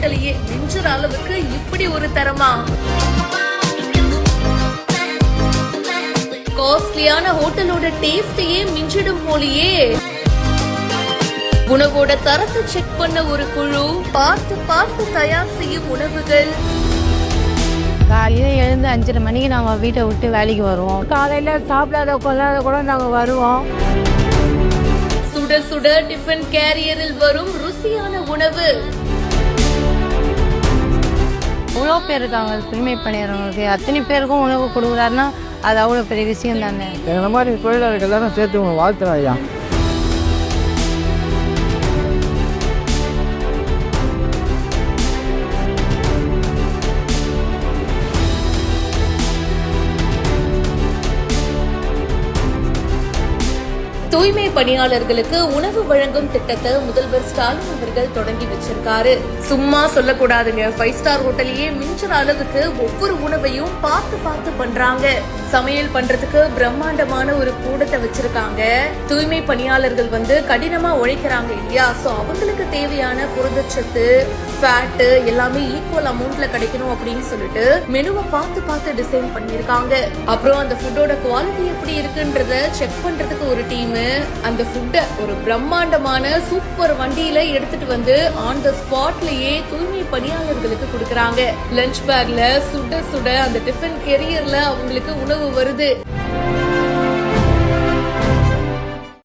ஹோட்டலையே மிஞ்சுற அளவுக்கு இப்படி ஒரு தரமா? காஸ்ட்லியான ஹோட்டலோட டேஸ்டையே மிஞ்சிடும் போலியே. உணவோட தரத்தை செக் பண்ண ஒரு குழு, பார்த்து பார்த்து தயார் செய்யும் உணவுகள். காலையில எழுந்து 5:30 மணிக்கு நாங்க வீட்டை விட்டு வேலைக்கு வருவோம். காலையில சாப்பிடாத கொள்ளாத கூட நாங்க வருவோம். சுட சுட டிஃபன் கேரியரில் வரும் ருசியான உணவு. இவ்வளோ பேர் இருக்காங்க தூய்மை பணியாளர்களுக்கு, அத்தனை பேருக்கும் உணவு கொடுக்குறாருன்னா அது அவ்வளோ பெரிய விஷயம் தானே. இந்த மாதிரி தொழிலாளர்கள் எல்லாரும் சேர்த்து உங்களை வாழ்த்துறேன் ஐயா. தூய்மை பணியாளர்களுக்கு உணவு வழங்கும் திட்டத்தை முதல்வர் ஸ்டாலின் அவர்கள் தொடங்கி வச்சிருக்காரு. சும்மா சொல்லக்கூடாதுங்க, 5 ஸ்டார் ஹோட்டலையே மிஞ்சுற அளவுக்கு ஒவ்வொரு உணவையும் பார்த்து பார்த்து பண்றாங்க. சமையல் பண்றதுக்கு பிரம்மாண்டமான ஒரு கூடத்தை வச்சிருக்காங்க. தூய்மை பணியாளர்கள் கடினமா உழைக்கிறாங்க இல்லையா, சோ அவங்களுக்கு தேவையான புரதச்சத்து, ஃபேட் எல்லாமே ஈக்குவல் அமௌண்ட்ல கிடைக்கணும் அப்படின்னு சொல்லிட்டு மெனுவை பார்த்து பார்த்து டிசைன் பண்ணிருக்காங்க. அப்புறம் அந்த ஃபுட்டோட குவாலிட்டி எப்படி இருக்குன்றத செக் பண்றதுக்கு ஒரு டீம், அந்த ஃபுட்டை ஒரு பிரம்மாண்டமான சூப்பர் வண்டியில எடுத்துட்டு ஆன் த ஸ்பாட்லயே தூய்மை பணியாளர்களுக்கு கொடுக்கறாங்க. லஞ்ச் பேக்ல சுட சுட அந்த டிஃபன் கேரியர்ல அவங்களுக்கு உணவு வருது.